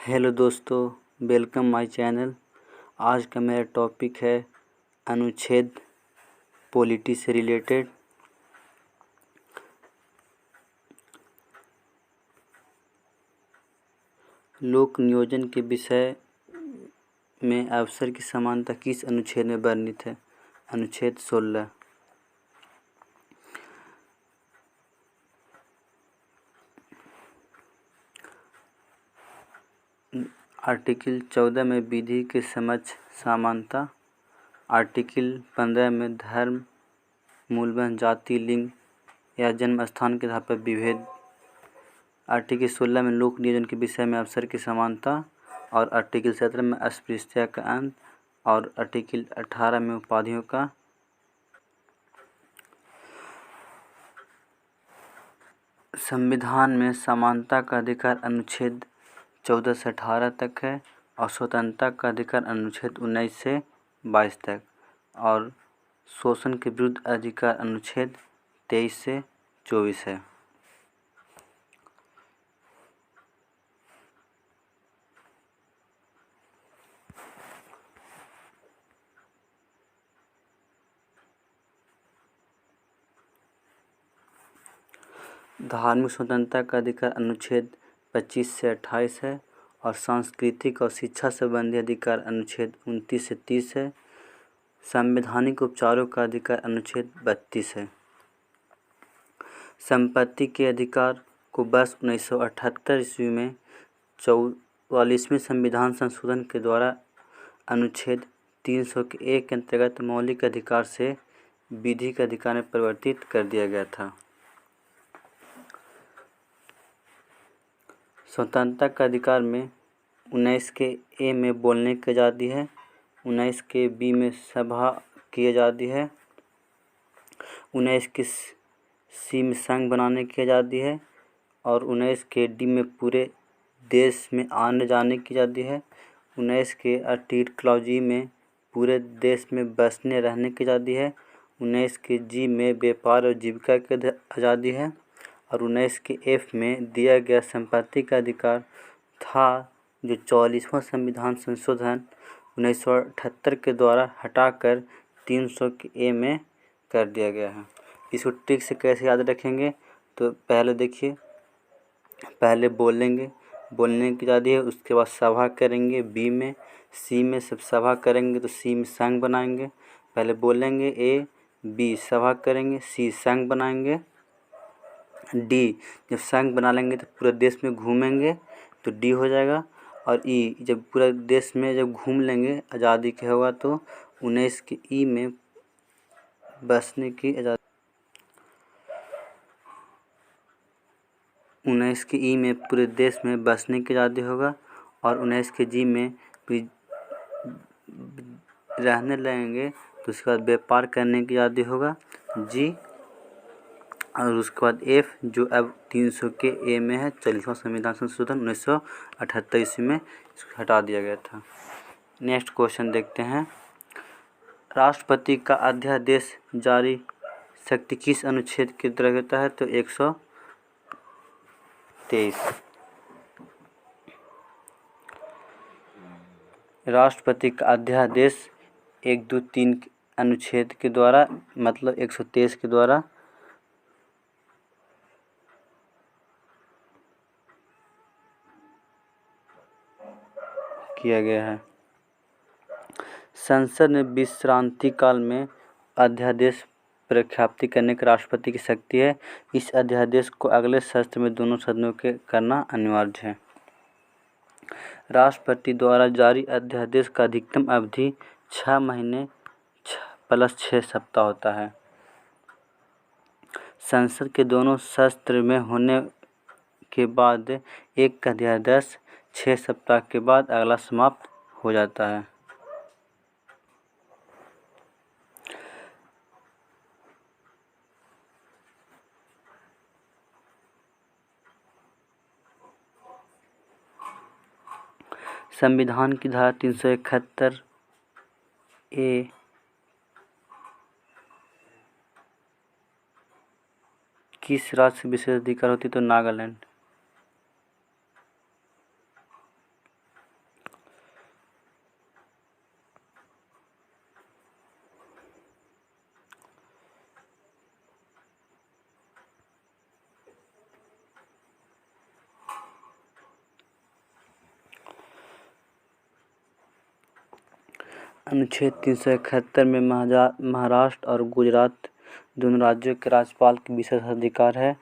Hello दोस्तों, welcome my channel. आज का मेरा टॉपिक है अनुच्छेद पॉलिटी से रिलेटेड। लोक नियोजन के विषय में अवसर की समानता किस अनुच्छेद में वर्णित है? अनुच्छेद 16। आर्टिकल 14 में विधि के समक्ष समानता। आर्टिकल 15 में धर्म, मूलवान जाति, लिंग या जन्म स्थान के आधार पर विभेद। आर्टिकल 16 में लोक नियोजन के विषय में अवसर की समानता और आर्टिकल 17 में अस्पृश्यता का अंत और आर्टिकल 18 में उपाधियों का। संविधान में समानता का अधिकार अनुच्छेद 14 से 18 तक है और स्वतंत्रता का अधिकार अनुच्छेद 19 से 22 तक और शोषण के विरुद्ध अधिकार अनुच्छेद 23 से 24 है। धार्मिक स्वतंत्रता का अधिकार अनुच्छेद 25 से 28 है और सांस्कृतिक और शिक्षा संबंधी अधिकार अनुच्छेद 29 से 30 है। संवैधानिक उपचारों का अधिकार अनुच्छेद 32 है। संपत्ति के अधिकार को वर्ष 1978 ईस्वी में 44वें संविधान संशोधन के द्वारा अनुच्छेद 300 के 1 के अंतर्गत मौलिक अधिकार से विधि के अधिकार में परिवर्तित कर दिया गया था। स्वतंत्रता का अधिकार में 19 के ए में बोलने की आज़ादी है, 19 के बी में सभा की आज़ादी है, 19 के सी में संघ बनाने की आज़ादी है और 19 के डी में पूरे देश में आने जाने की आज़ादी है, 19 के आर्टिकल क्लॉजी में पूरे देश में बसने रहने की आज़ादी है, 19 के जी में व्यापार और जीविका की आज़ादी है और 19 के एफ में दिया गया संपत्ति का अधिकार था, जो 44वां संविधान संशोधन 1978 के द्वारा हटाकर 300 के ए में कर दिया गया है। इसको ट्रिक से कैसे याद रखेंगे? तो पहले देखिए, पहले बोलने की आज़ादी है, उसके बाद सभा करेंगे बी में, सी में सब सभा करेंगे तो सी में संघ बनाएंगे। पहले बोलेंगे ए, बी सभा करेंगे, सी संघ बनाएंगे, डी जब संघ बना लेंगे तो पूरे देश में घूमेंगे तो डी हो जाएगा और ई जब पूरा देश में जब घूम लेंगे आज़ादी के होगा तो 19 के ई में बसने की आज़ादी, 19 के ई में पूरे देश में बसने की आज़ादी होगा और 19 के जी में रहने लगेंगे तो उसके बाद व्यापार करने की आज़ादी होगा जी। और उसके बाद एफ जो अब 300 के ए में है, 40वां संविधान संशोधन 1978 ईस्वी में इसको हटा दिया गया था। नेक्स्ट क्वेश्चन देखते हैं। राष्ट्रपति का अध्यादेश जारी शक्ति किस अनुच्छेद के अंतर्गत है? तो 123। राष्ट्रपति का अध्यादेश 1, 2, 3 अनुच्छेद के द्वारा मतलब 123 के द्वारा किया गया है। संसद में विश्रांति काल में अध्यादेश प्रख्याप्ति करने की राष्ट्रपति की शक्ति है। इस अध्यादेश को अगले सत्र में दोनों सदनों के करना अनिवार्य है। राष्ट्रपति द्वारा जारी अध्यादेश का अधिकतम अवधि 6 महीने प्लस 6 सप्ताह होता है। संसद के दोनों सत्र में होने के बाद एक अध्यादेश 6 सप्ताह के बाद अगला समाप्त हो जाता है। संविधान की धारा 371 ए किस राज्य से विशेष अधिकार होती? तो नागालैंड। अनुच्छेद 371 में महाराष्ट्र और गुजरात दोनों राज्यों के राज्यपाल के विशेष अधिकार है।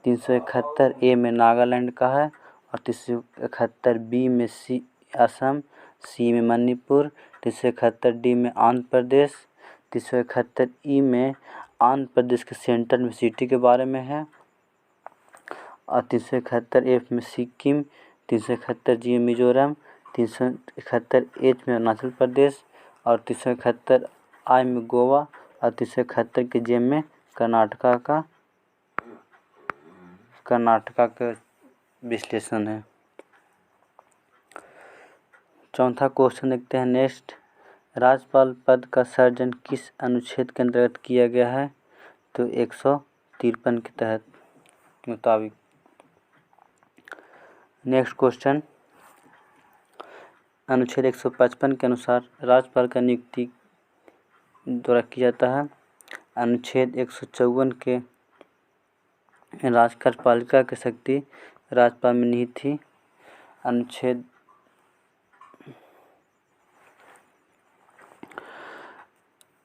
371 ए में नागालैंड का है और 371 बी में असम, सी में मणिपुर, 371 डी में आंध्र प्रदेश, 371 ई में आंध्र प्रदेश के सेंटर में सिटी के बारे में है और 371 एफ में सिक्किम, 371 जी में मिजोरम, 371 एच में अरुणाचल प्रदेश और 371 आई में गोवा और 371 के जे में कर्नाटका का विश्लेषण है। चौथा क्वेश्चन देखते हैं नेक्स्ट। राज्यपाल पद का सृजन किस अनुच्छेद के अंतर्गत किया गया है? तो 153 के तहत मुताबिक। नेक्स्ट क्वेश्चन, अनुच्छेद 155 के अनुसार राज्यपाल का नियुक्ति द्वारा किया जाता है। अनुच्छेद 154 के कार्यपालिका की शक्ति राज्यपाल में निहित थी। अनुच्छेद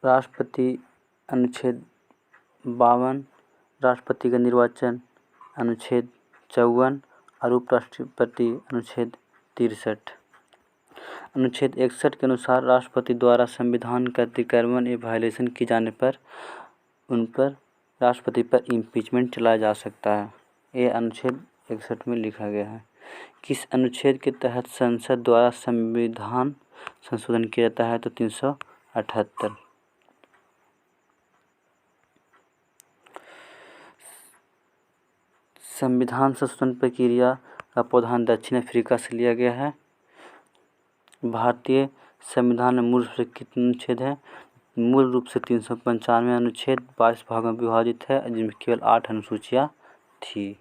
राष्ट्रपति अनुच्छेद 52 राष्ट्रपति का निर्वाचन अनुच्छेद 54 और उपराष्ट्रपति अनुच्छेद 63। अनुच्छेद 61 के अनुसार राष्ट्रपति द्वारा संविधान का अतिक्रमण या वायलेशन किए जाने पर उन पर राष्ट्रपति पर इम्पीचमेंट चलाया जा सकता है। ये अनुच्छेद 61 में लिखा गया है। किस अनुच्छेद के तहत संसद द्वारा संविधान संशोधन किया जाता है? तो 378। संविधान संशोधन प्रक्रिया का प्रावधान दक्षिण अफ्रीका से लिया गया है। भारतीय संविधान में मूल रूप से कितने अनुच्छेद हैं? मूल रूप से 395 अनुच्छेद 22 भागों में विभाजित है, जिनमें केवल 8 अनुसूचियाँ थी।